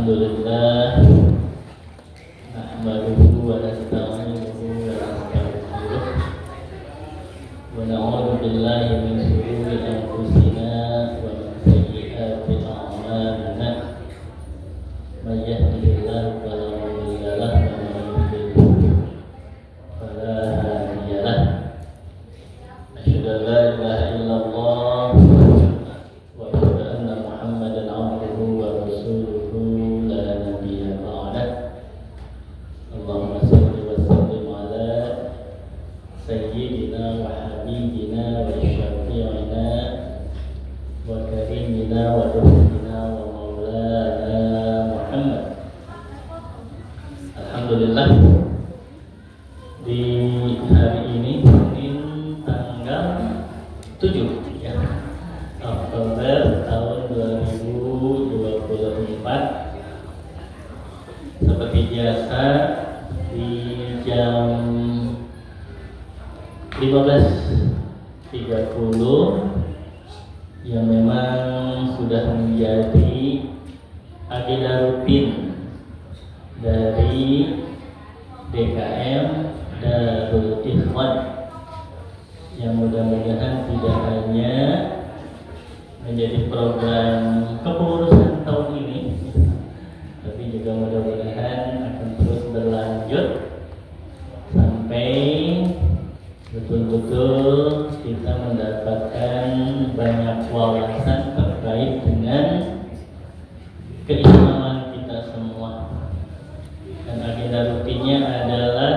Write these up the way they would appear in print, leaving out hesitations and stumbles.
Alhamdulillah nahmaduhu wa nasta'inuhu wa nastaghfiruh wa na'udzu billahi min shururi anfusina wa min sayyiati a'malina may yahdihillahu fala mudilla lahu wa may yudlil fala hadiya lahu asyhadu an la ilaha illallah wa asyhadu anna Muhammadan 'abduhu wa rasuluhu Allahumma salli wa sallim ala sayyidina wa habibina wa syafi'ina wa karimina wa dhuhina wa maulana Muhammad. Alhamdulillah, di hari ini Senin tanggal 7 ya, Oktober tahun 2024. Seperti biasa di jam 15.30 yang memang sudah menjadi agenda rutin dari DKM Darul Ikhwan, yang mudah-mudahan tidak hanya menjadi program kepengurusan tahun ini, tapi juga mudah-mudahan akan terus berlanjut sampai betul-betul kita mendapatkan banyak wawasan terkait dengan keislaman kita semua. Dan agenda rutinnya adalah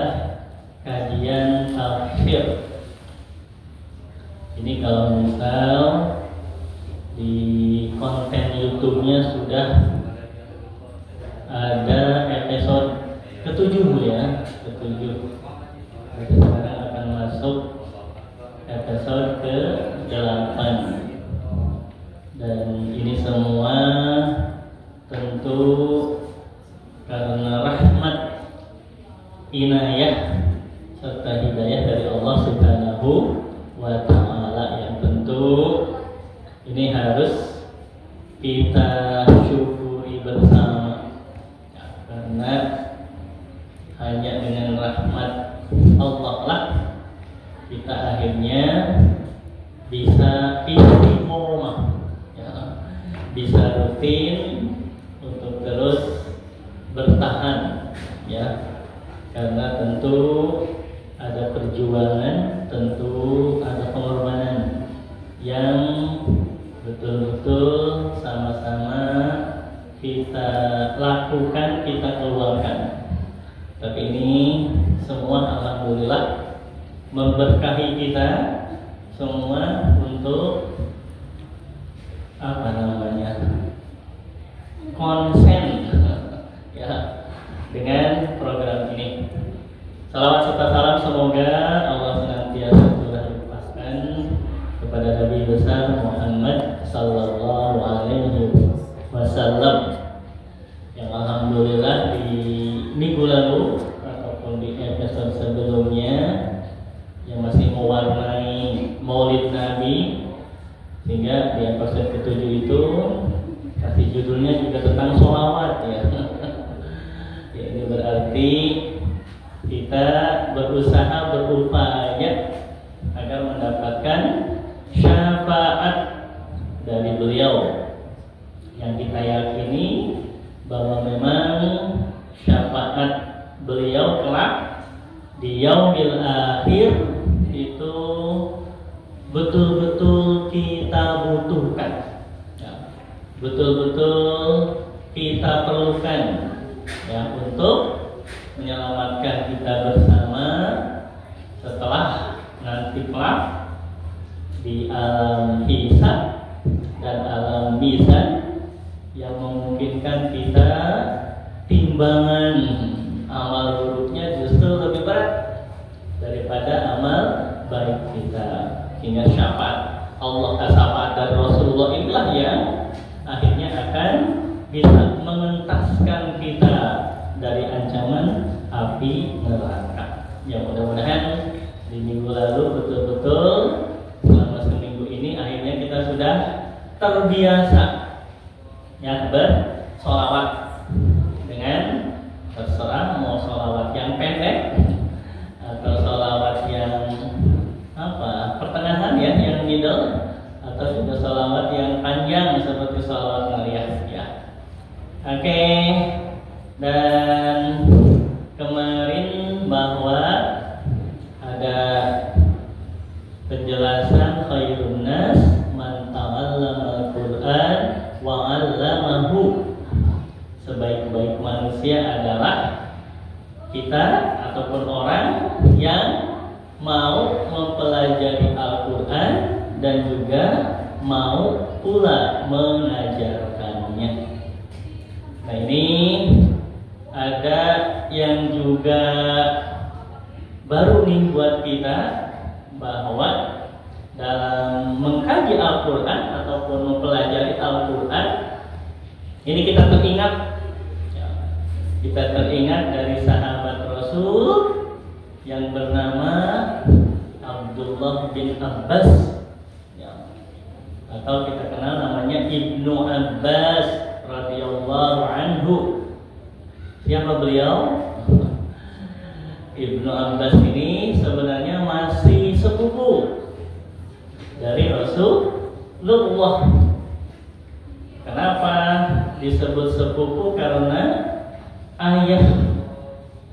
kajian tafsir. Ini kalau misal di konten YouTube-nya sudah ada episode ke-7 ya, ke-7. Sekarang akan masuk episode ke-8. Dan ini semua tentu karena rahmat, inayah serta hidayah dari Allah Subhanahu wa Ta'ala, yang tentu ini harus kita syukuri bersama. Karena hanya dengan rahmat Allah lah kita akhirnya bisa istiqomah ya, bisa rutin untuk terus bertahan ya. Karena tentu ada perjuangan, tentu ada pengorbanan yang betul-betul sama-sama kita lakukan, kita keluarkan. Tapi ini semua alhamdulillah memberkahi kita semua untuk konsen ya dengan program ini. Salawat serta salam semoga Allah senantiasa limpahkan kepada Nabi besar Muhammad sallallahu alaihi wasallam, yang alhamdulillah di minggu lalu ataupun di episode sebelumnya yang masih mewarnai Maulid Nabi, sehingga di episode ke-7 itu kasih judulnya juga tentang sholawat ya. Ya, ini berarti kita berusaha, berupaya agar mendapatkan syafaat dari beliau, yang kita yakini bahwa memang syafaat beliau kelak di yaumil akhir itu betul-betul kita butuhkan ya, betul-betul kita perlukan ya, untuk menyelamatkan kita bersama setelah nanti kelak di alam hisab dan alam mizan, yang memungkinkan kita timbangan amal buruknya justru lebih berat daripada amal baik kita. Hingga syafaat Allah, syafaat dari Rasulullah inilah yang akhirnya akan bisa mengentaskan kita dari ancaman api neraka. Ya, mudah-mudahan di minggu lalu betul-betul selama seminggu ini akhirnya kita sudah terbiasa ya bersolawat Oke, dan kemarin bahwa ada penjelasan khairun nas man ta'allama al-Qur'an wa 'allamahu. Sebaik-baik manusia adalah kita ataupun orang yang mau mempelajari Al-Quran dan juga mau pula mengajarkannya. Nah, ini ada yang juga baru nih buat kita, bahwa dalam mengkaji Al-Quran ataupun mempelajari Al-Quran ini kita teringat dari sahabat Rasul yang bernama Abdullah bin Abbas, ya, atau kita kenal namanya Ibnu Abbas radhiyallahu anhu. Siapa beliau? Ibnu Abbas ini sebenarnya masih sepupu dari Rasulullah. Kenapa disebut sepupu? Karena ayah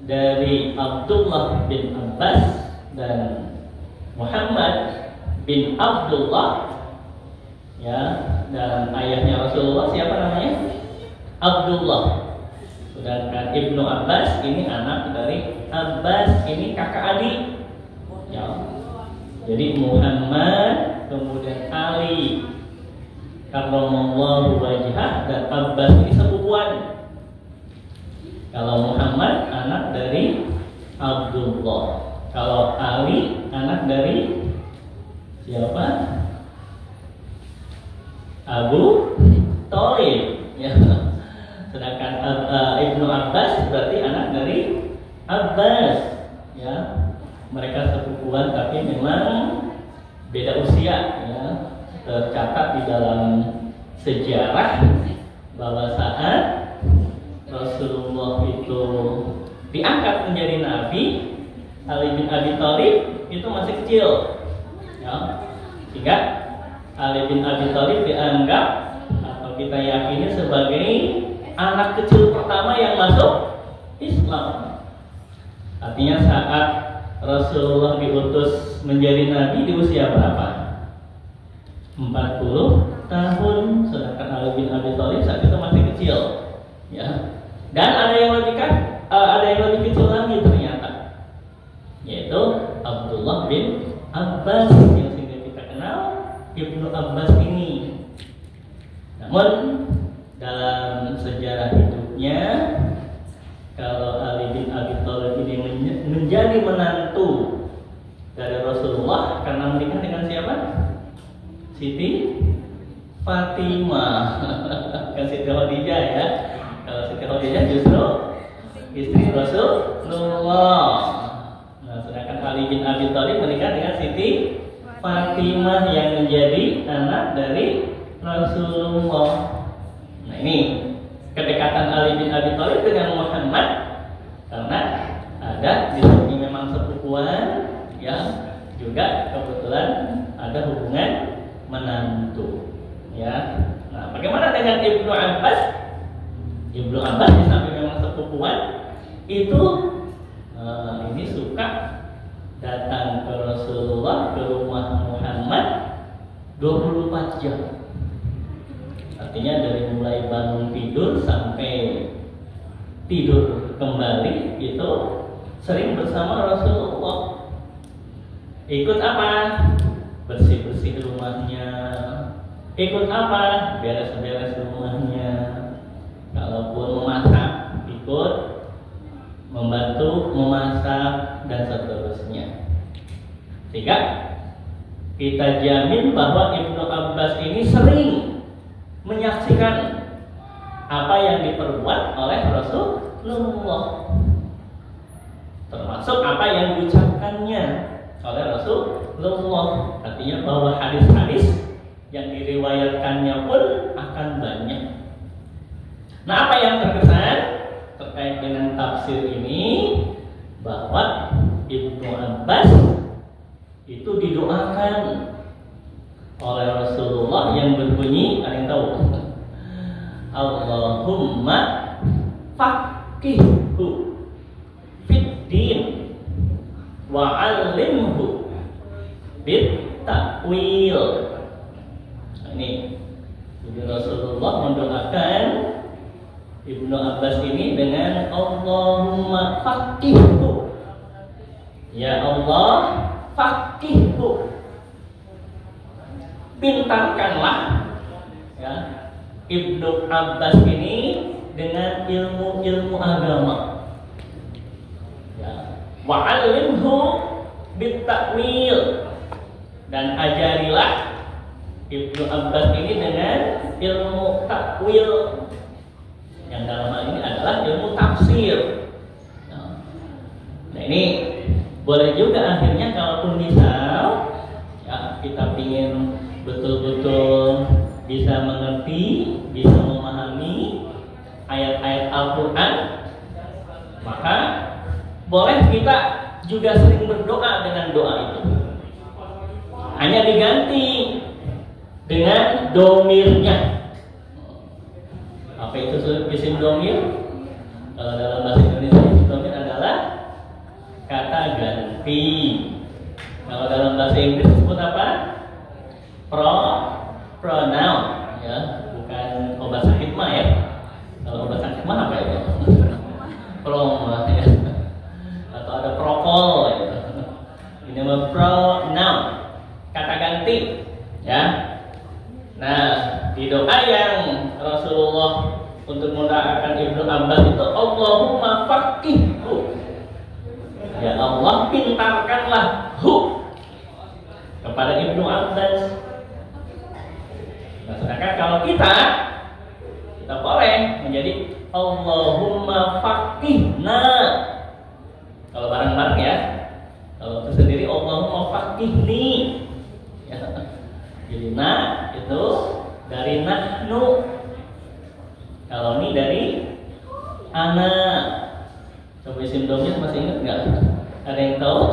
dari Abdullah bin Abbas dan Muhammad bin Abdullah, ya, dan ayahnya Rasulullah siapa namanya? Abdullah. Sedangkan Ibnu Abbas ini anak dari Abbas, ini kakak adik, ya. Jadi Muhammad kemudian Ali karramallahu wajhah, dan Abbas ini sepupuan. Kalau Muhammad anak dari Abdullah, kalau Ali anak dari siapa? Abu Thalib, ya. Sedangkan Ibnu Abbas berarti anak dari Abbas, ya. Mereka sepupuan tapi memang beda usia, ya. Tercatat di dalam sejarah bahwa saat Rasulullah itu diangkat menjadi nabi, Ali bin Abi Thalib itu masih kecil, ya. Sehingga Ali bin Abi Thalib dianggap atau kita yakini sebagai anak kecil pertama yang masuk Islam. Artinya saat Rasulullah diutus menjadi nabi di usia berapa? 40 tahun, sedangkan Ali bin Abi Thalib saat itu masih kecil, ya. Dan ada yang lebih kecil lagi ternyata, yaitu Abdullah bin Abbas yang sehingga kita kenal Ibnu Abbas ini. Namun dalam sejarah hidupnya, kalau Ali bin Abi Thalib ini menjadi menantu dari Rasulullah karena menikah dengan siapa? Siti Fatimah. Kan Siti Khadijah, ya. Kalau Siti Khadijah justru istri Rasulullah. Nah, sedangkan Ali bin Abi Thalib menikah dengan Siti Fatimah yang menjadi anak dari Rasulullah. Nah, ini kedekatan Ali bin Abi Thalib dengan Muhammad karena ada di sini memang sepupuan, ya, juga kebetulan ada hubungan menantu, ya. Nah, bagaimana dengan Ibnu Abbas? Ibnu Abbas di samping memang sepupuan itu, ini suka datang ke Rasulullah, ke rumah Muhammad 24 jam. Artinya dari mulai bangun tidur sampai tidur kembali itu sering bersama Rasulullah. Ikut apa? Bersih-bersih rumahnya. Ikut apa? Beres-beres rumahnya. Kalaupun memasak, ikut membantu memasak dan seterusnya. Sehingga kita jamin bahwa Ibnu Abbas ini sering menyaksikan apa yang diperbuat oleh Rasulullah, termasuk apa yang diucapkannya oleh Rasulullah. Artinya bahwa hadis-hadis yang diriwayatkannya pun akan banyak. Nah, apa yang terkesan terkait dengan tafsir ini, bahwa Ibnu Abbas itu didoakan oleh Rasulullah yang berbunyi, ada yang tahu? Allahumma faqihhu fid din wa 'allimhu bit ta'wil. Ini jadi Rasulullah mendoakan Ibnu Abbas ini dengan Allahumma faqihhu. Ya Allah, faqihhu. Pintarkanlah ya Ibnu Abbas ini dengan ilmu-ilmu agama. Ya. Wa 'allimhu bit ta'wil, dan ajarilah Ibnu Abbas ini dengan ilmu takwil, yang dalam hal ini adalah ilmu tafsir. Nah ini boleh juga akhirnya kalaupun misal ya kita ingin betul-betul bisa mengerti, bisa memahami ayat-ayat Al-Quran, maka boleh kita juga sering berdoa dengan doa itu. Hanya diganti dengan domirnya. Apa itu isim domir? Kalau dalam bahasa Indonesia isim domir adalah kata ganti. Kalau dalam bahasa Inggris disebut apa? Pronoun, ya, bukan obat sakit mah ya. Kalau obat sakit mah apa itu? Prom, ya. Atau ada prokol, ya. Ini mah pronoun, kata ganti, ya. Nah, di doa yang Rasulullah untuk mendoakan Ibnu Abbas itu Allahumma faqihhu. Ya Allah, pintarkanlah hu kepada Ibnu Abbas. Nah, sedangkan kalau kita boleh menjadi Allahumma faqihna. Kalau bareng-bareng ya. Kalau itu sendiri Allahumma faqihni. Ya. Jadi nah itu dari nahnu. Kalau ini dari ana. Coba isim domir masih ingat nggak? Ada yang tahu?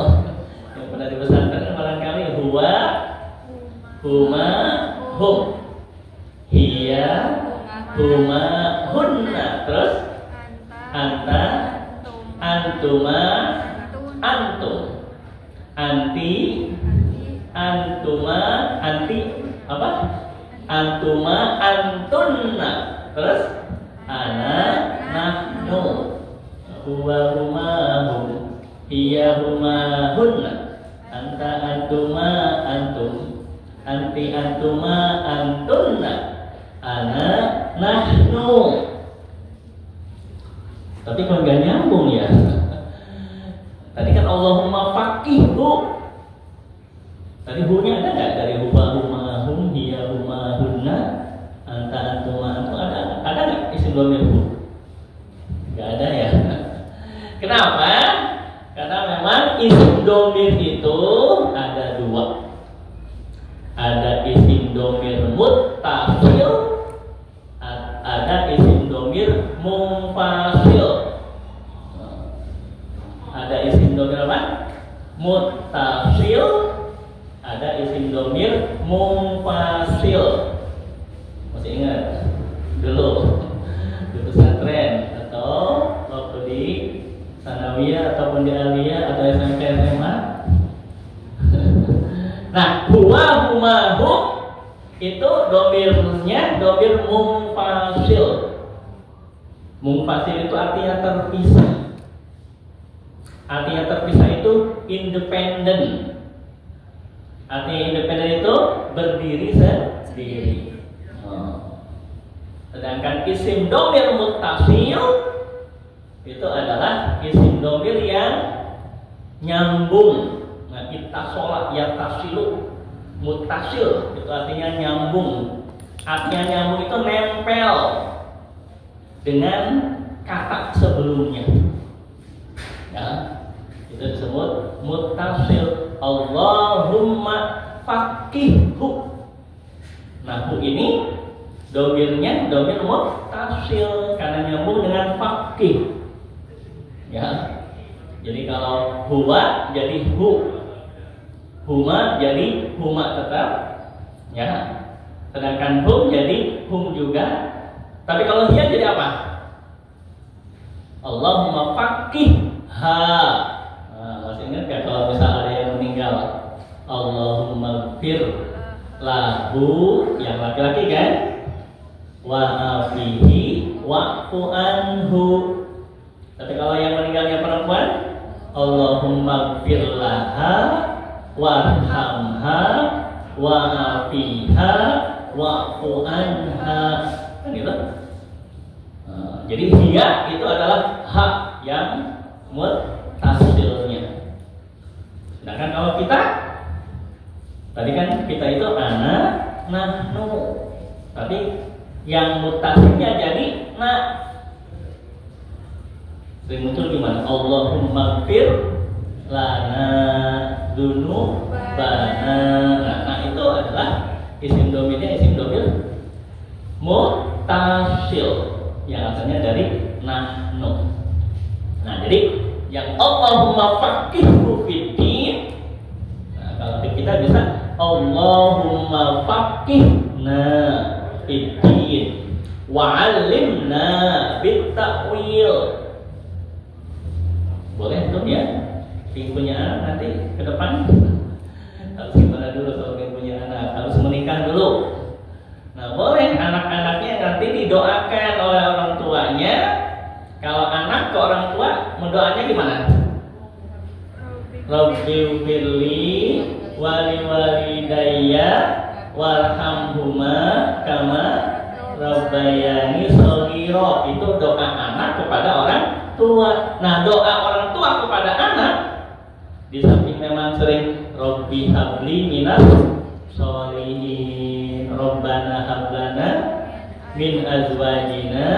Yang pernah di pesantren barangkali huwa, huma, hum, hiya, huma, hunna. Terus anta, antuma, antum, anti, antuma, anti apa? Antuma, antunna. Terus ana, nahnu, huwa, huma, hum, hiya, huma, hunna, anta, antuma, antum, anti, antuma, antunna, ana, nahnu. Tapi kalau nggak nyambung ya. Tadi kan Allahumma faqihhu. Tadi hu-nya ada nggak dari huwa, huma, hum, hiya, huma, hunna, anta, antuma, antum? Ada nggak isim domir hu? Nggak ada ya. Kenapa? Karena memang isim domir itu ada dua. Ada isim domir muttasil, ada isim domir munfasil. Ada isim domir apa? Muttasil, ada isim domir munfasil. Masih ingat dulu di pesantren atau waktu di sanawiyah ataupun di aliyah atau SMP SMA? Nah, huwa, huma, hum itu domirnya domir munfasil. Munfasil itu artinya terpisah. Artinya terpisah itu independen. Artinya independen itu berdiri sendiri. Sedangkan isim domir muttasil itu adalah isim domir yang nyambung. Nah, ittasola yattasilu, muttasil itu artinya nyambung. Artinya nyambung itu nempel dengan kata sebelumnya. Ya, itu disebut muttasil. Allahumma faqihhu. Nah, hu ini domirnya domir muttasil karena nyambung dengan faqih. Ya. Jadi kalau huwa jadi hu, huma jadi huma tetap, ya. Sedangkan hum jadi hum juga, Tapi kalau hiya jadi apa? Allahumma faqihha. Nah, masih ingat gak kalau misal ada yang meninggal? Allahumma fir lahu, yang laki-laki kan? Wa afihi wa'fu anhu. Tapi kalau yang meninggalnya perempuan, Allahumma fir laha warhamha wa'afiha wa'fu anha. Kan gitu. Jadi hiya itu adalah hak yang mutasilnya. Sedangkan kalau kita, tadi kan kita itu ana, nahnu, tapi yang mutasilnya jadi na. Sering muncul gimana? Allahumma fir lana dzunubana. Nah, itu adalah isim domirnya isim domir mutasil yang asalnya dari nahnu. Nah, jadi yang Allahumma faqihhu fiddin. Nah, kalau kita bisa Allahumma faqihna fiddin wa 'allimna bit-ta'wil. Boleh tuh ya, punya anak nanti ke depan harus gimana dulu kalau punya anak, harus menikah dulu. Nah, boleh anak-anaknya nanti didoakan oleh orang tuanya. Kalau anak ke orang tua, mendoanya gimana? Rabbighfirli wali walidayya warhamhuma kama rabbayani shaghira. Itu doa anak kepada orang tua. Nah, doa orang tua kepada anak, di samping memang sering Rabbi habli minas sholihin, Rabbana hablana min azwajina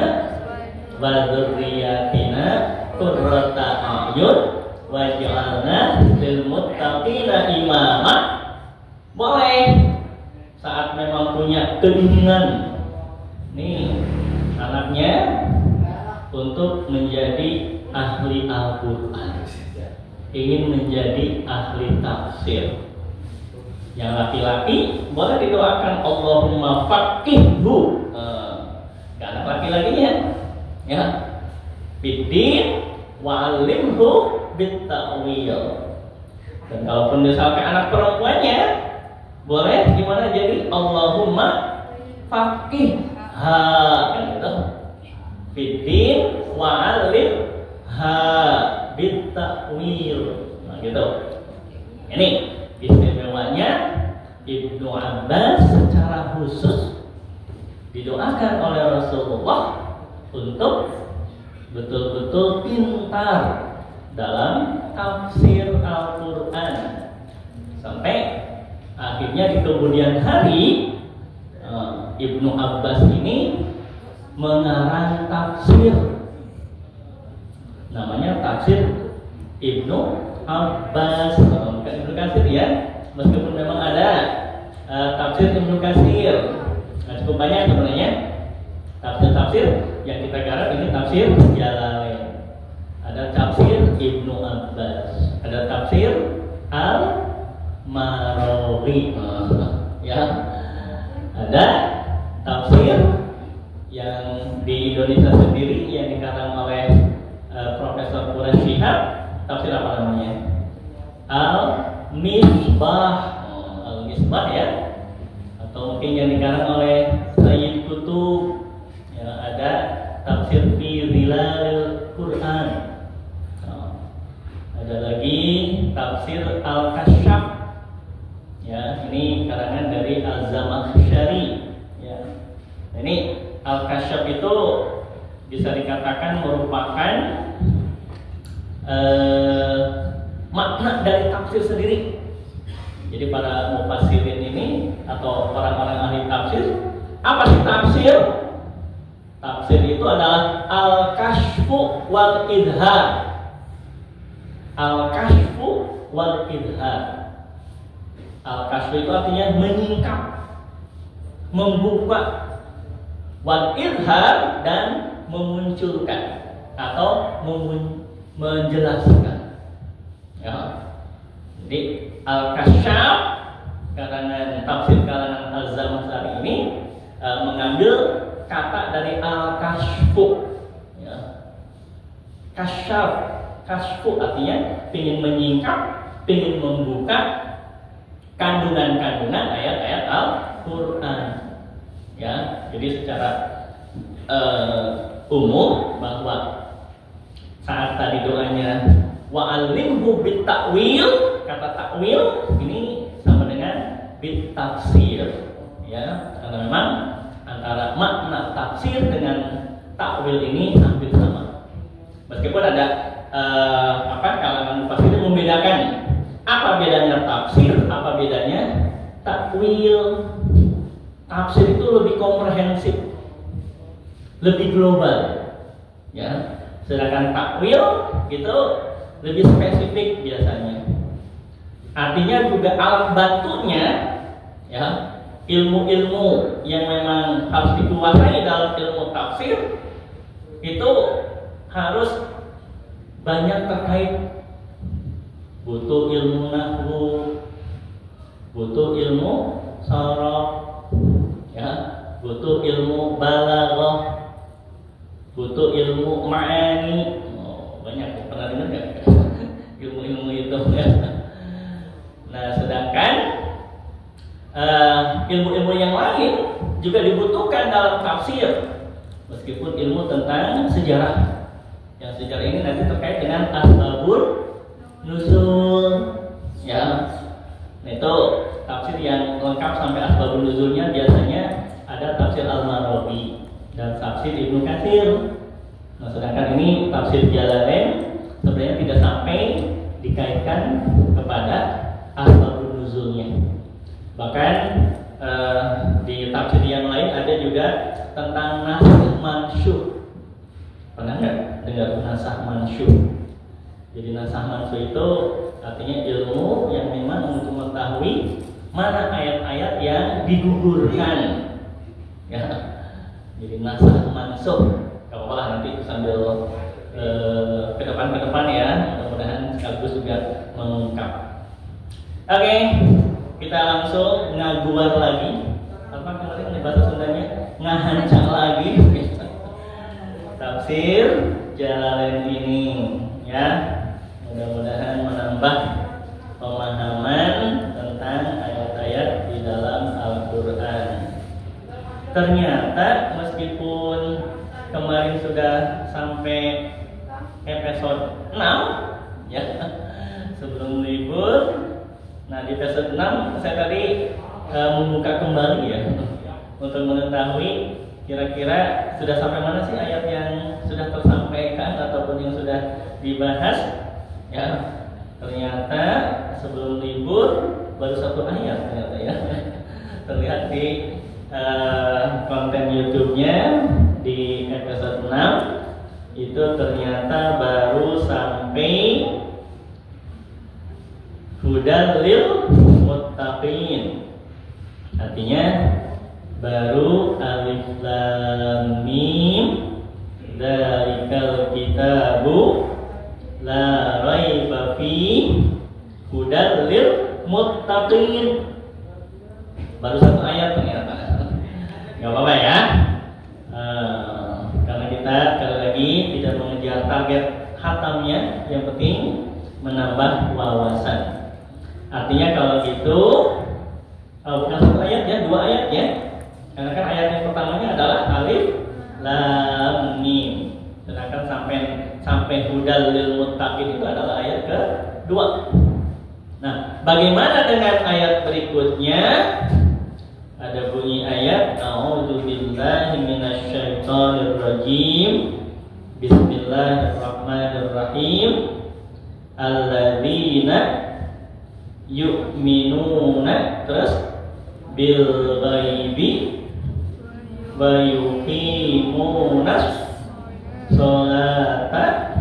wa dzurriyyatina qurrata a'yun waj'alna lil muttaqina imama. Boleh saat memang punya keinginan nih anaknya untuk menjadi ahli Al-Quran, ingin menjadi ahli tafsir. Yang laki-laki boleh didoakan Allahumma faqihhu. Ke anak laki-lakinya ya, fiddin wa 'allimhu bit-ta'wil. Dan kalaupun misalkan anak perempuannya, boleh gimana jadi Allahumma faqihha, kan gitu. Fiddin wa 'allimha bit-ta'wil. Nah, gitu. Ini istimewanya Ibnu Abbas secara khusus didoakan oleh Rasulullah untuk betul-betul pintar dalam tafsir Al-Quran, sampai akhirnya di kemudian hari Ibnu Abbas ini mengarang tafsir, namanya tafsir Ibnu Abbas, bukan Ibnu Katsir ya, meskipun memang ada tafsir Ibnu Katsir. Nah, cukup banyak sebenarnya tafsir-tafsir yang kita garap. Ini tafsir Jalalain, ada tafsir Ibnu Abbas, ada tafsir Al-Marawi, ya, ada tafsir yang di Indonesia sendiri yang dikarang oleh Profesor Quraish Shihab. Tafsir apa namanya? Al-Misbah, Al-Misbah ya, atau mungkin yang dikarang oleh Sayyid Qutb ya, ada tafsir fi Zilalil Quran. Ada lagi tafsir Al-Kasyaf ya, ini karangan dari Az-Zamakhsyari ya. Nah, ini Al-Kasyaf itu bisa dikatakan merupakan makna dari tafsir sendiri. Jadi para mufassirin ini atau orang-orang ahli tafsir, apa sih tafsir? Tafsir itu adalah al-kashfu wal idhar. Al-kashfu wal idhar. Al-kashfu itu artinya menyingkap, membuka, wal idhar dan memunculkan atau menjelaskan. Ya. Jadi Al-Kasyaf karangan tafsir kalangan Az-Zamakhsyari ini mengambil kata dari al-kashfu, ya. Kasyaf, kashfu artinya ingin menyingkap, ingin membuka kandungan-kandungan ayat-ayat Al-Quran, ya. Jadi secara umum bahwa saat tadi doanya wa'alimhu bit ta'wil, kata takwil ini sama dengan bit tafsir, ya, karena memang antara makna tafsir dengan takwil ini hampir sama. Meskipun ada kalangan mufassir membedakan apa bedanya tafsir, apa bedanya takwil. Tafsir itu lebih komprehensif, lebih global, ya. Sedangkan takwil itu lebih spesifik biasanya. Artinya juga alat bantunya, ya, ilmu-ilmu yang memang harus dikuasai dalam ilmu tafsir itu harus banyak terkait. Butuh ilmu nahwu, butuh ilmu sharaf, ya, butuh ilmu balaghah, butuh ilmu ma'ani. Banyak pernah dengar nggak ilmu-ilmu itu, ya. Nah, sedangkan ilmu-ilmu yang lain juga dibutuhkan dalam tafsir, meskipun ilmu tentang sejarah. Yang sejarah ini nanti terkait dengan asbabun nuzul, ya. Nah, itu tafsir yang lengkap sampai asbabun nuzulnya biasanya ada tafsir Al-Marabi dan tafsir Ibnu Katsir. Nah, sedangkan ini tafsir Jalalain sebenarnya tidak sampai dikaitkan kepada asbabun nuzulnya. Bahkan di tafsir yang lain ada juga tentang nasakh mansyur. Pernah nggak dengar nasakh mansyur? Jadi nasakh mansyur itu artinya ilmu yang memang untuk mengetahui mana ayat-ayat yang digugurkan, ya. Jadi nasakh mansyur. Kalau lah nanti sambil ke depan ya, mudah-mudahan sekaligus juga mengungkap. Oke, kita langsung ngaguar lagi. Apa kemarin bahasa Sundanya? Ngahancang lagi. Tafsir Jalalain ini, ya. Mudah-mudahan menambah pemahaman tentang ayat-ayat di dalam Al-Quran. Ternyata meskipun kemarin sudah sampai episode 6, ya, sebelum libur. Nah, di episode 6 saya tadi membuka kembali, ya, untuk mengetahui kira-kira sudah sampai mana sih ayat yang sudah tersampaikan ataupun yang sudah dibahas, ya. Ternyata sebelum libur baru 1 ayat ternyata, ya. Terlihat di konten YouTube-nya di episode 6 itu ternyata baru sampai hudal lil muttaqin. Artinya baru alif lam mim dzalikal kitabu la raiba fi hudal lil muttaqin. Baru 1 ayat ternyata. Gak apa-apa, ya. Karena kita sekali lagi tidak mengejar target khatamnya, yang penting menambah wawasan. Artinya kalau gitu bukan 1 ayat, ya, 2 ayat, ya. Karena kan ayat yang pertamanya adalah alif lam mim. Sedangkan sampai hudal lil muttaqin itu adalah ayat kedua. Nah, bagaimana dengan ayat berikutnya? Ada bunyi ayat a'udzubillahi minasyaitonirrajim. Bismillahirrahmanirrahim. Alladzina yu'minuna terus bil ghaibi wa yuqimunas sholata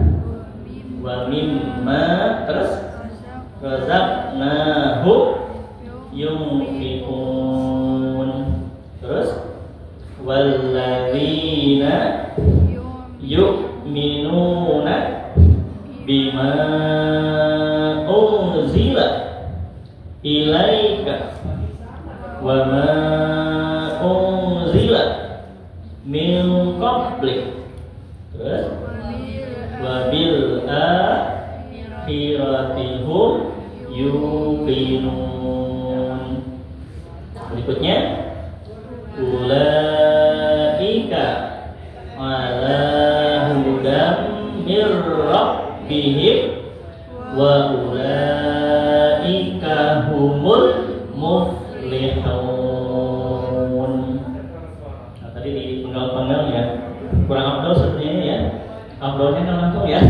wa mimma terus razaqnahum yunfiqun terus walladzina yu'minuna bima unzila ilaika wa ma unzila min min qablik. Terus wabil akhirati hum yuqinun. Berikutnya ulaika ala hudam mir rabbihim wa ulaika humul muflihun. Nah, tadi di penggal-penggal ya, kurang afdol sepertinya ya. Afdolnya kan langsung ya.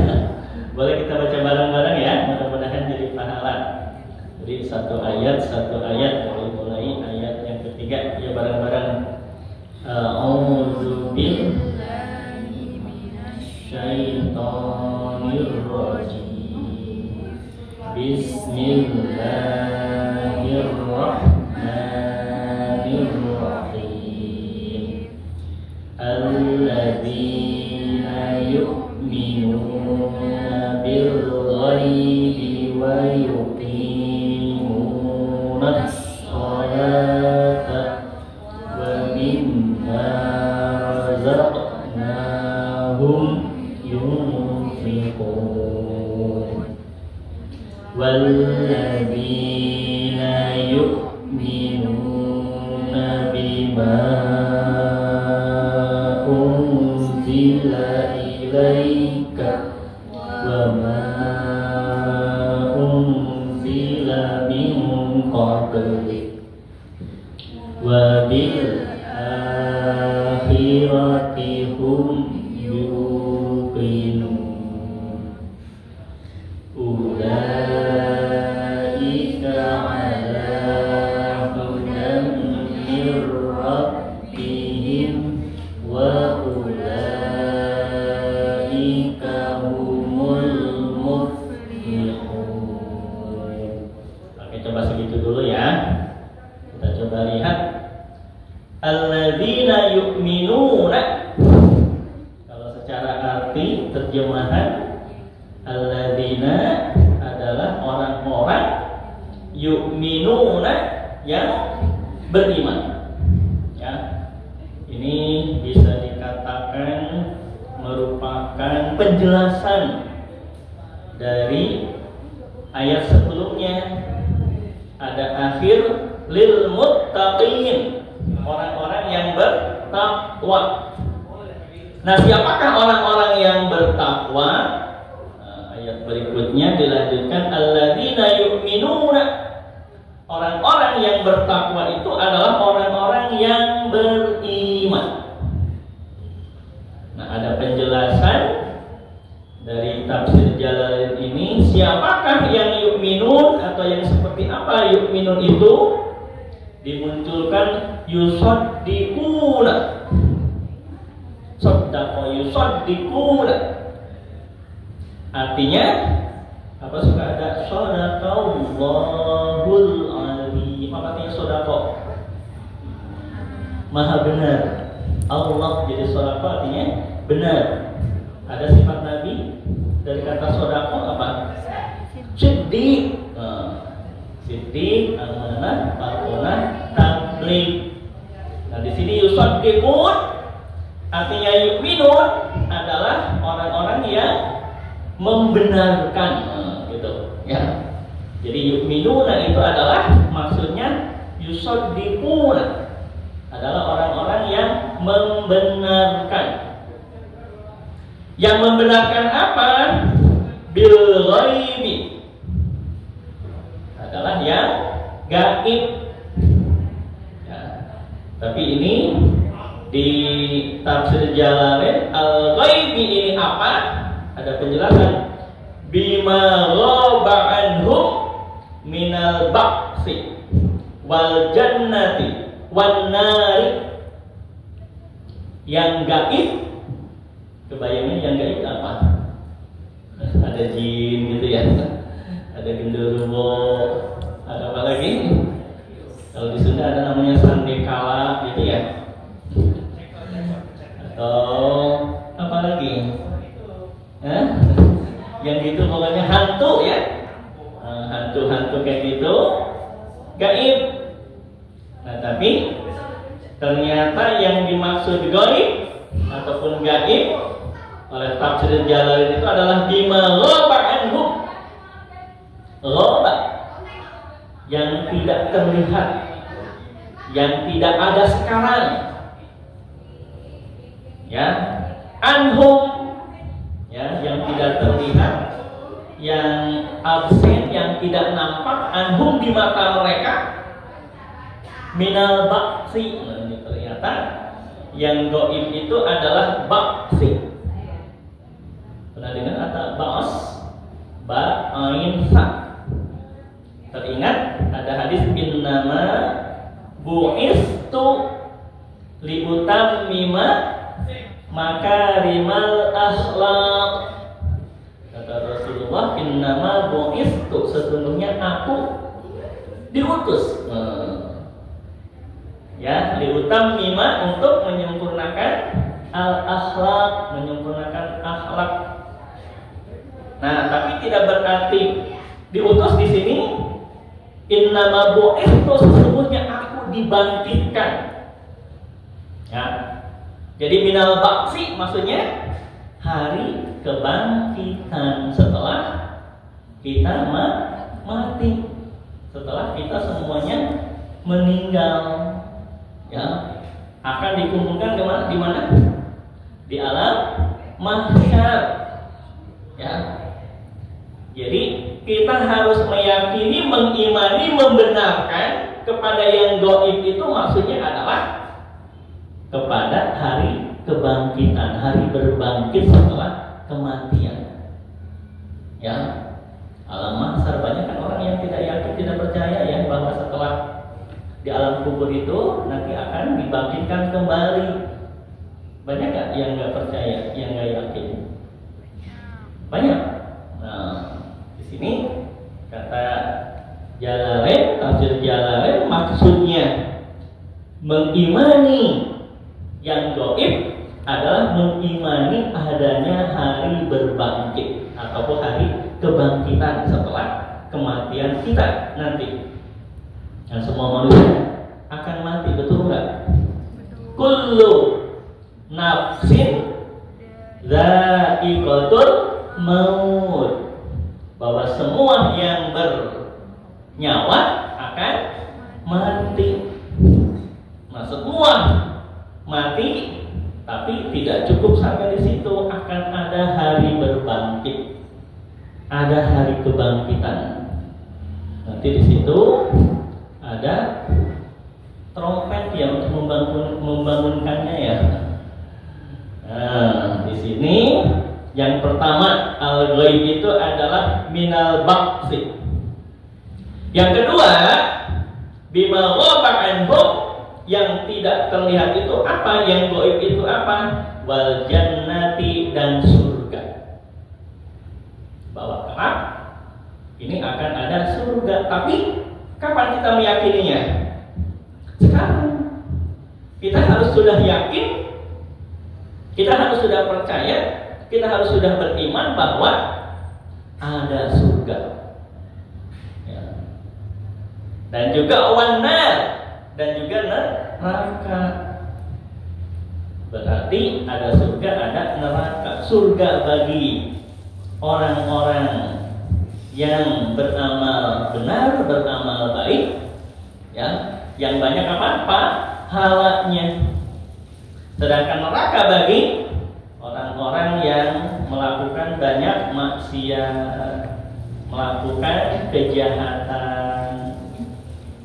Boleh kita baca bareng-bareng ya, mudah-mudahan jadi pahala. Jadi satu ayat dari mulai ayat yang ketiga ya bareng-bareng. A'udzu billahi minasyaitonir rajim. Bismillahirrahmanirrahim. Alladzina yu'minuna bil ghaibi wa yuqimunas sholata wa mimma razaqnahum yunfiqun. Walladzina yu'minuna bima unzila ilaika wa ma unzila min qablik wa bil akhirati hum yuqinun. Ulaika ala hudan mir rabbihim wa ulaika humul muflihun. Oke, coba segitu dulu ya. Kita coba lihat alladzina yu'minuna. Kalau secara arti terjemahan, alladzina adalah orang-orang, yu'minuna yang beriman. Ya. Ini bisa dikatakan merupakan penjelasan dari ayat sebelumnya. Ada akhir lil muttaqin, orang-orang yang bertakwa. Nah, siapakah orang-orang yang bertakwa? Ayat berikutnya dilanjutkan alladzina yu'minuna. Orang-orang yang bertakwa itu adalah orang-orang yang beriman. Nah, ada penjelasan dari tafsir Jalalain ini, siapakah yang yu'minun atau yang seperti apa yu'minun itu? Dimunculkan yusaddiquna. Saddaqa yusaddiquna. Artinya apa? Suka ada shadaqallahul alim. Apa artinya shadaqa? Maha benar. Allah jadi shadaqa artinya benar. Ada sifat Nabi dari kata shadaqa apa? Siddiq. Siddiq, amanah, pakunah, tabligh. Nah, di sini yusaddiqun artinya yu'minun adalah orang-orang yang membenarkan, gitu ya. Jadi yu'minuna itu adalah maksudnya yusaddiquna adalah orang-orang yang membenarkan. Yang membenarkan apa? Bil ghaibi adalah yang gaib. Ya. Tapi ini di tafsir Jalalain al-ghaibi ini apa? Ada penjelasan. Bima ghaba anhum minal ba'si wal jannati wan nari. Yang gaib, kebayangnya yang gaib apa? Ada jin gitu ya, ada genderuwo, ada apa lagi? Kalau di Sunda ada namanya sandekala gitu ya, atau apa lagi? Yang gitu pokoknya hantu ya, hantu-hantu kayak gitu, gaib. Nah, tapi ternyata yang dimaksud gaib ataupun gaib oleh tafsir Jalalain itu adalah bima ghaba anhum. Ghaba yang tidak terlihat, yang tidak ada sekarang. Ya, anhum ya, yang tidak terlihat, yang absen, yang tidak nampak, anhum di mata mereka. Minal baksi, ternyata yang gaib itu adalah baksi. Pernah dengar kata baos? Ba ain sa. Teringat ada hadis innama bu'istu liutammima makarimal akhlaq. Kata Rasulullah, innama bu'istu, sesungguhnya aku diutus. Ya, liutammima, untuk menyempurnakan al-akhlaq, menyempurnakan akhlak. Nah, tapi tidak berarti diutus di sini innama bu'istu, sesungguhnya aku dibangkitkan. Ya. Jadi minal baksi maksudnya hari kebangkitan setelah kita mati, setelah kita semuanya meninggal. Ya, akan dikumpulkan di mana? Di alam mahsyar. Ya. Jadi kita harus meyakini, mengimani, membenarkan kepada yang gaib itu maksudnya adalah kepada hari kebangkitan, hari berbangkit setelah kematian. Ya, alam mahsyar, banyak kan orang yang tidak yakin, tidak percaya ya bahwa setelah di alam kubur itu nanti akan dibangkitkan kembali. Banyak gak yang nggak percaya, yang nggak yakin? Banyak. Nah, di sini kata Jalalain, tafsir Jalalain, maksudnya mengimani yang gaib adalah mengimani adanya hari berbangkit ataupun hari kebangkitan setelah kematian kita nanti. Dan semua manusia akan mati, betul nggak? Kullu nafsin dha'iqatul maut, bahwa semua yang bernyawa akan mati. Nah, semua mati, tapi tidak cukup sampai di situ, akan ada hari berbangkit, ada hari kebangkitan. Nanti di situ ada trompet yang untuk membangunkannya ya. Nah, di sini yang pertama al-ghaib itu adalah minal baksi. Yang kedua bima ghaba anhum, yang tidak terlihat itu apa? Yang gaib itu apa? Wal jannati, dan surga. Bahwa kelak ini akan ada surga, tapi kapan kita meyakininya? Sekarang. Kita harus sudah yakin, kita harus sudah percaya, kita harus sudah beriman bahwa ada surga. Ya. Dan juga wanar, dan juga neraka. Berarti ada surga, ada neraka. Surga bagi orang-orang yang beramal benar, beramal baik, ya, yang banyak apa? Pahalanya. Sedangkan neraka bagi orang-orang yang melakukan banyak maksiat, melakukan kejahatan,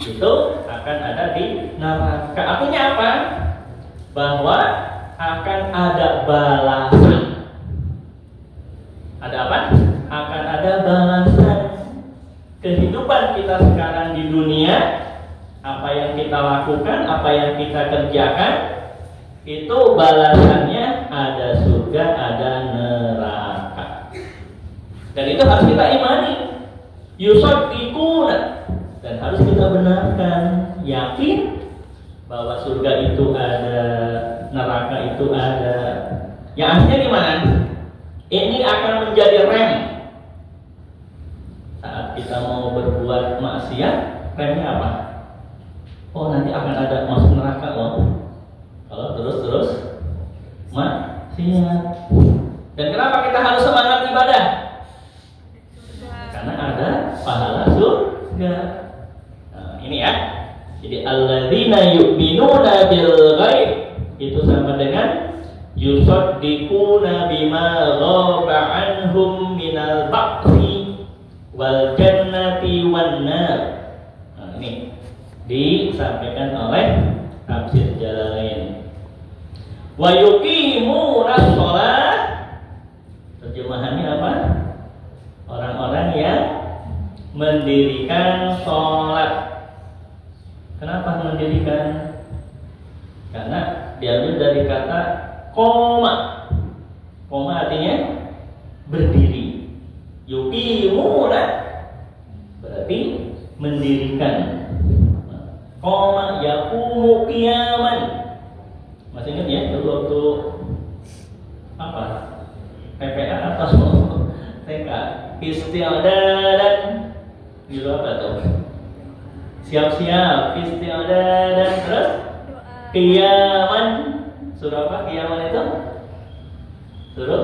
itu akan ada di neraka. Artinya apa? Bahwa akan ada balasan. Ada apa? Akan ada balasan. Kehidupan kita sekarang di dunia, apa yang kita lakukan, apa yang kita kerjakan, itu balasannya ada surga, ada neraka. Dan itu harus kita imani. Yusaddiquna, dan harus kita benarkan, yakin bahwa surga itu ada, neraka itu ada. Yang artinya gimana? Ini akan menjadi rem saat kita mau berbuat maksiat. Remnya apa? Oh, nanti akan ada masuk neraka loh kalau terus Siap. Dan kenapa kita harus semangat ibadah? Karena ada pahala surga. Nah, ini ya. Jadi alladzina yu'minuna bil ghaib itu sama dengan yusaddiquna bima ghaba anhum minal ba'thi wal jannati wan nar. Nah, ini disampaikan oleh tafsir Jalalain. Wa yuqimuna shalah, terjemahannya apa? Orang-orang yang mendirikan sholat. Kenapa mendirikan? Karena diambil dari kata koma. Koma artinya berdiri. Yuqimuna berarti mendirikan. Koma yaqumu qiyaman. Masih ingat ya dulu waktu apa? PPA atau TK? Isti'dadan. Dulu apa tuh? Siap-siap, isti'dadan, terus qiyaman. Suruh apa qiyaman itu? Suruh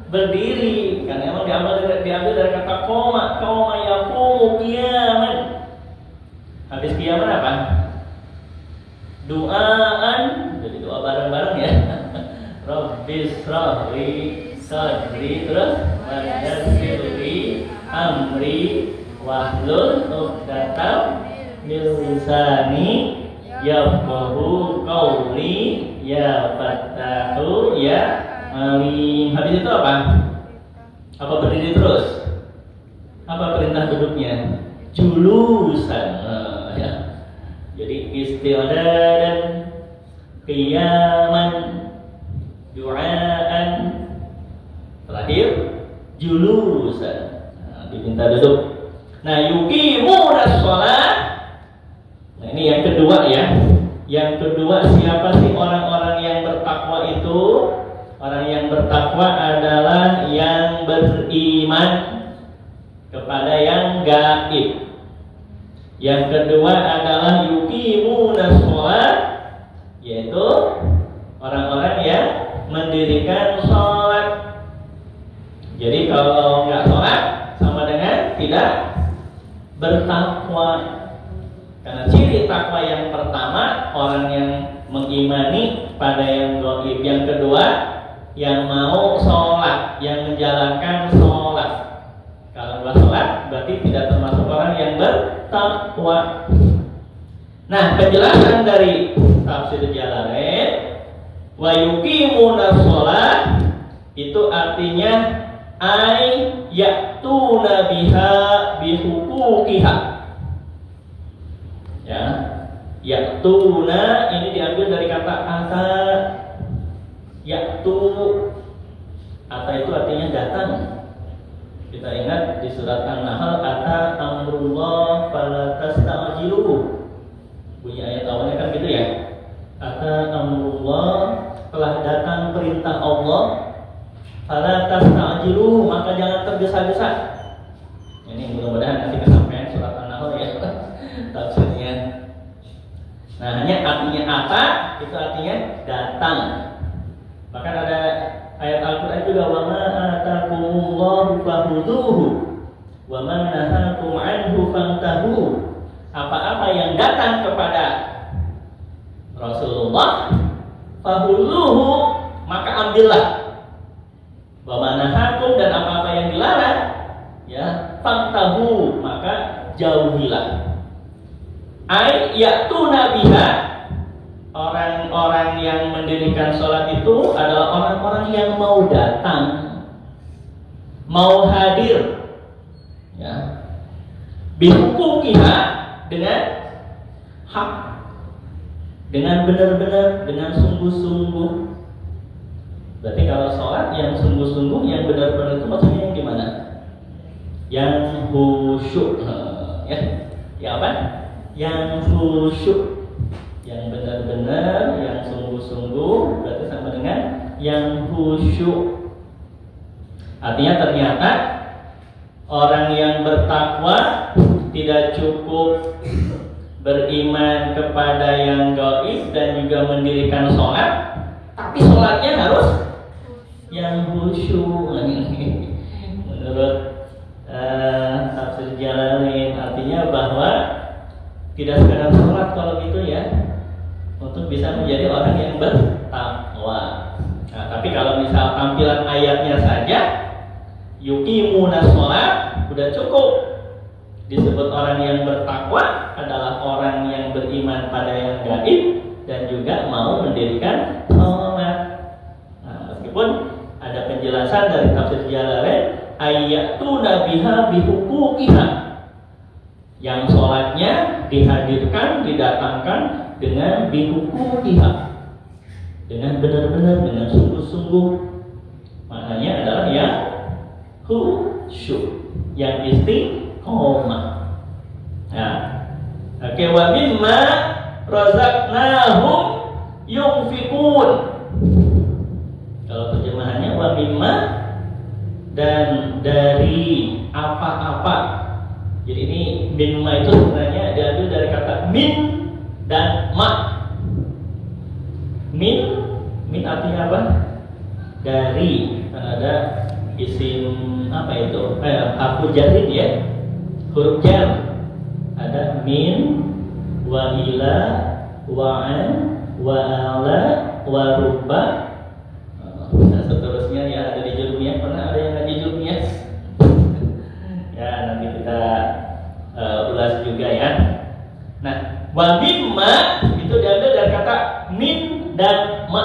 berdiri. Karena emang diambil dari kata koma. Koma yaqumu qiyaman. Habis qiyaman apa? Doaan. Jadi doa bareng-bareng ya. Rabbis rahli sadri, terus wayassirli amri wahlul 'uqdatam min lisani yafqahu qawli ya fattahu ya alim. Habis itu apa? Apa berdiri terus? Apa perintah duduknya? Julusan. Ya. Jadi isti'dadan, qiyaman, du'aan, terakhir julusan. Nah, diminta duduk. Nah, yuqimuna shalah. Nah, ini yang kedua ya. Yang kedua, siapa sih orang-orang yang bertakwa itu? Orang yang bertakwa adalah yang beriman kepada yang gaib. Yang kedua adalah yuqimuna shalah, yaitu orang-orang yang mendirikan sholat. Jadi kalau nggak sholat sama dengan tidak bertakwa. Karena ciri takwa yang pertama orang yang mengimani pada yang gaib. Yang kedua yang mau sholat, yang menjalankan sholat. Kalau nggak sholat berarti tidak termasuk orang yang bertakwa. Nah, penjelasan dari tafsir Jalalain, wa yuqimuna shalah itu artinya ay ya'tuna biha bihuquqiha. Ya, ya'tuna ini diambil dari kata ata. Ya'tu, ata itu artinya datang. Kita ingat di surat An-Nahl, ata amrullah fala tasta'jiluhu. Bunyi ayat awalnya kan gitu ya. Ata amrullah, telah datang perintah Allah, fala tasta'jiluhu, maka jangan tergesa-gesa. Ini mudah-mudahan nanti kesampaian surat An-Nahl ya tafsirnya. Nah, hanya artinya ata itu artinya datang. Bahkan ada ayat Al-Qur'an juga, wa ma atakumullahu fakhudhuhu wa ma nahakum anhu fantahu. Apa-apa yang datang kepada Rasulullah, fakhudhuhu, maka ambillah. Wa ma nahakum, dan apa-apa yang dilarang, ya, fantahu, maka jauhilah. Ay ya'tuna biha. Orang-orang yang mendirikan sholat itu adalah orang-orang yang mau datang, mau hadir, ya, bihuquqiha, dengan hak, dengan benar-benar, dengan sungguh-sungguh. Berarti kalau sholat yang sungguh-sungguh, yang benar-benar itu maksudnya yang gimana? Yang khusyuk, ya, yang apa? Yang khusyuk. Yang benar-benar, yang sungguh-sungguh, berarti sama dengan yang khusyuk. Artinya ternyata orang yang bertakwa tidak cukup beriman kepada yang gaib dan juga mendirikan sholat, tapi sholatnya harus yang khusyuk. Menurut tafsir Jalalain artinya bahwa tidak sekadar sholat kalau gitu ya, untuk bisa menjadi orang yang bertakwa. Nah, tapi kalau misal tampilan ayatnya saja yuqimunas sholat udah cukup. Disebut orang yang bertakwa adalah orang yang beriman pada yang gaib dan juga mau mendirikan sholat. Nah, meskipun ada penjelasan dari tafsir Jalalain ayatuna biha bihuquqiha, yang sholatnya dihadirkan, didatangkan dengan bihuquqiha, dengan benar-benar, dengan sungguh-sungguh. Maknanya adalah yang khusyuk, yang istiqomah. Nah, oke, wa mimma razaqnahum yunfiqun. Kalau terjemahannya wa mimma, dan dari apa-apa. Jadi ini mimma itu sebenarnya diambil dari kata min dan ma. Min artinya apa? Dari. Ada isim apa itu? Harfu jarid ya. Huruf jar. Ada min, wa ila, wa an, wa ala, wa rubba. Dan seterusnya ya, ada di jurumiyah. Pernah ada yang ngaji jurumiyah? Ya, nanti kita ulas juga ya. Nah, wa mimma itu diambil dari kata min dan ma.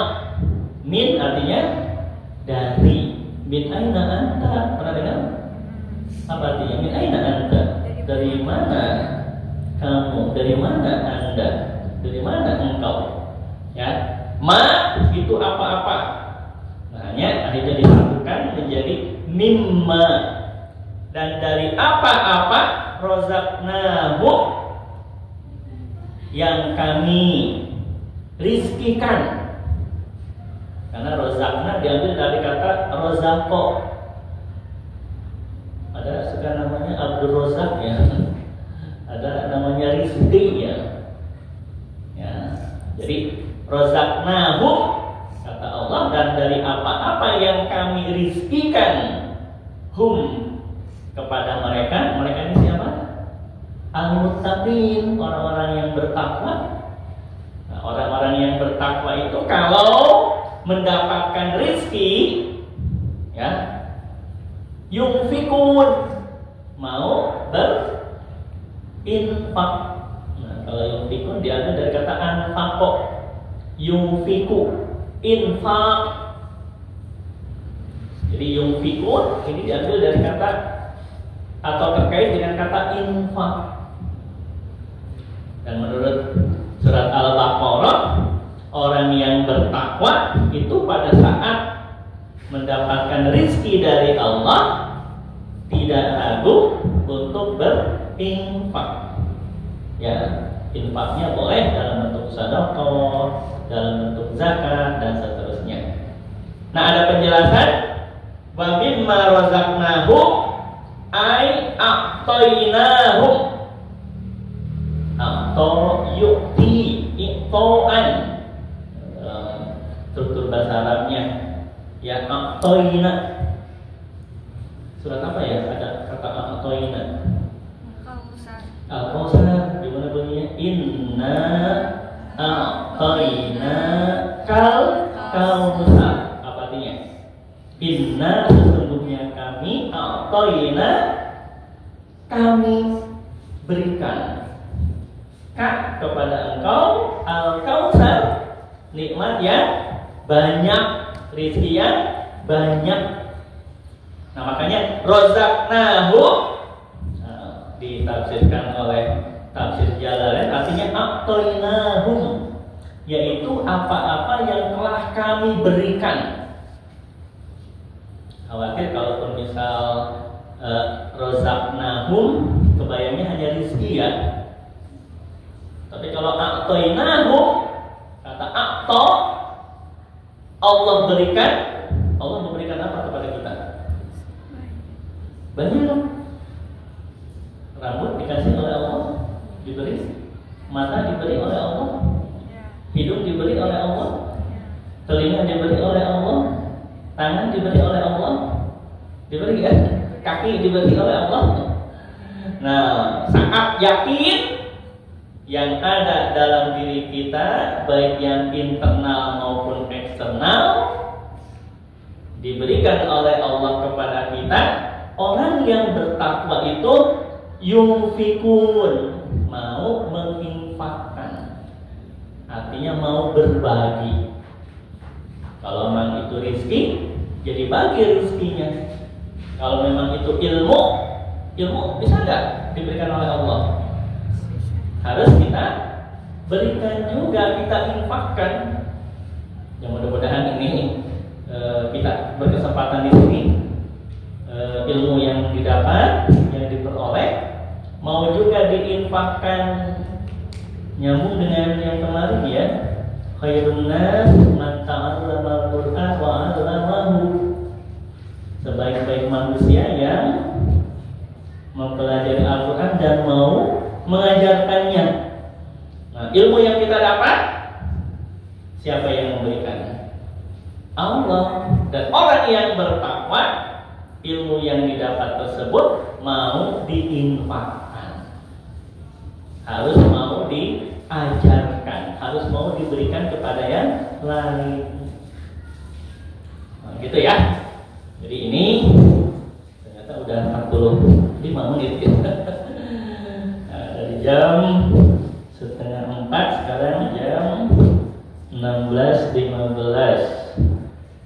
Min artinya dari. Min aina anta, pernah dengar? Apa artinya? Min aina anta? Dari mana kamu? Dari mana anda? Dari mana engkau? Ya, ma itu apa-apa. Makanya akhirnya disatukan menjadi mimma. Dan dari apa-apa rozaqnahu, yang kami rizkikan. Karena rozaqna diambil dari kata rozaqo. Ada sekarang namanya Abdul Rozak ya. Ada namanya rizki ya. Ya. Jadi rozaqnahu kata Allah, dan dari apa-apa yang kami rizkikan hum kepada mereka. Mereka ini siapa? Al-muttaqin, orang-orang yang bertakwa. Nah, orang-orang yang bertakwa itu kalau mendapatkan rizki ya, yunfikun, mau berinfak. Nah, kalau yunfikun diambil dari kata anfaqo. Yunfiku, infak. Jadi yunfikun ini diambil dari kata atau terkait dengan kata infak. Dan menurut surat Al-Baqarah, orang yang bertakwa itu pada saat mendapatkan rizki dari Allah tidak ragu untuk berinfak. Ya, infaknya boleh dalam bentuk sedekah, dalam bentuk zakat dan seterusnya. Nah, ada penjelasan wa mimma razaqnahum ay a'tainahum. Atau yu'ti, i'to'an, struktur bahasa Arabnya ya, a'taina. Surat apa ya ada kata a'taina? Al-Kausar. Gimana bunyinya? Inna a'taina kal kausar. Apa artinya? Inna, sesungguhnya kami, a'taina, kami berikan kepada engkau al-kausar, nikmat yang banyak, rezeki yang banyak. Nah, makanya rozaqnahu ditafsirkan oleh tafsir Jalalain artinya a'tainahum, yaitu apa-apa yang telah kami berikan. Khawatir kalaupun misal rozaqnahum kebayangnya hanya rezeki ya. Tapi kalau a'tainahu, kata a'ta, Allah berikan. Allah memberikan apa kepada kita? Banyak. Rambut dikasih oleh Allah, diberi. Mata diberi oleh Allah, hidung diberi oleh Allah, telinga diberi oleh Allah, Tangan diberi oleh Allah, diberi ya. Kaki diberi oleh Allah. Nah, saat yakin yang ada dalam diri kita, baik yang internal maupun eksternal, diberikan oleh Allah kepada kita. Orang yang bertakwa itu yunfikun, mau menginfakkan, artinya mau berbagi. Kalau memang itu rezeki, jadi bagi rezekinya. Kalau memang itu ilmu bisa nggak diberikan oleh Allah? Harus kita berikan juga, kita infakkan. Yang mudah-mudahan ini kita berkesempatan di sini, ilmu yang didapat, yang diperoleh, mau juga diinfakkan. Nyambung dengan yang kemarin ya, khairun nas man ta'allama al-Qur'an wa 'allamahu. Sebaik-baik manusia yang mempelajari Al-Quran dan mau mengajarkannya. Nah, ilmu yang kita dapat, siapa yang memberikan? Allah. Dan orang yang bertakwa, ilmu yang didapat tersebut mau diinfakkan, harus mau diajarkan, harus mau diberikan kepada yang lain. Nah, gitu ya. Jadi ini ternyata udah 45 menit ya. Nah, dari jam 3:30 sekarang jam 16:15.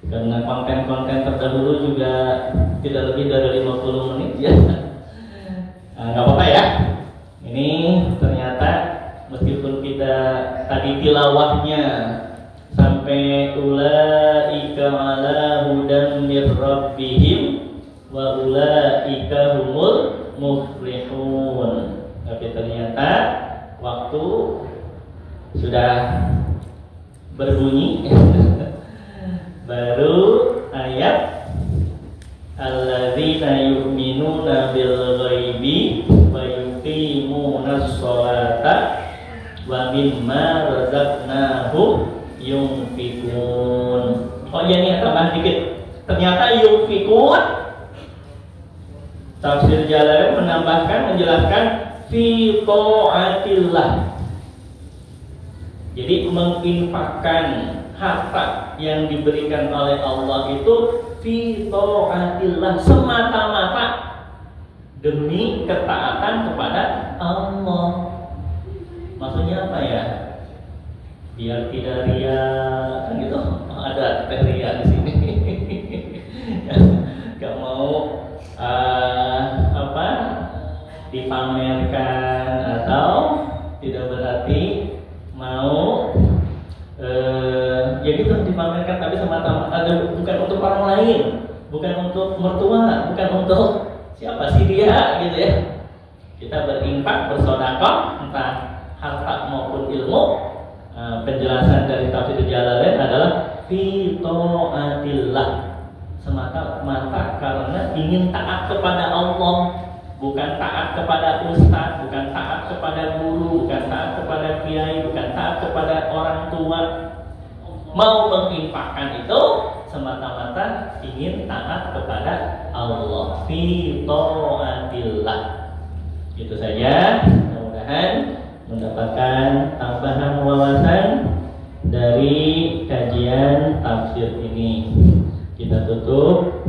Karena konten-konten terdahulu juga tidak lebih dari 50 menit ya. Nggak apa-apa ya. Ini ternyata meskipun kita tadi tilawahnya sampai ulaika ala hudan mir rabbihim wa ulaika humul muflihun, tapi ternyata waktu sudah berbunyi baru ayat alladzina yu'minuna bil ghaibi wa yuqimunas sholata wa mimma razaqnahum yunfikun. Oh iya nih, tambahan dikit. Ternyata yunfikun, tafsir Jalalain menambahkan, menjelaskan fi ta'atillah. Jadi menginfakkan harta yang diberikan oleh Allah itu fi ta'atillah, semata-mata demi ketaatan kepada Allah. Maksudnya apa ya? Biar tidak ria, kan gitu. Ada ria di sini. Gak mau dipamerkan, atau tidak berarti mau ya gitu dipamerkan, tapi semata-mata bukan untuk orang lain, bukan untuk mertua, bukan untuk siapa sih dia gitu ya. Kita berinfak, bersedekah, entah harta maupun ilmu. Penjelasan dari tafsir Jalalain adalah fi ta'atillah, semata-mata karena ingin taat kepada Allah, bukan taat kepada ustaz, bukan taat kepada guru, bukan taat kepada kiai, bukan taat kepada orang tua. Mau menginfakkan itu semata-mata ingin taat kepada Allah, fi ta'atillah. Itu saja, mudah-mudahan mendapatkan tambahan wawasan dari kajian tafsir ini. Kita tutup.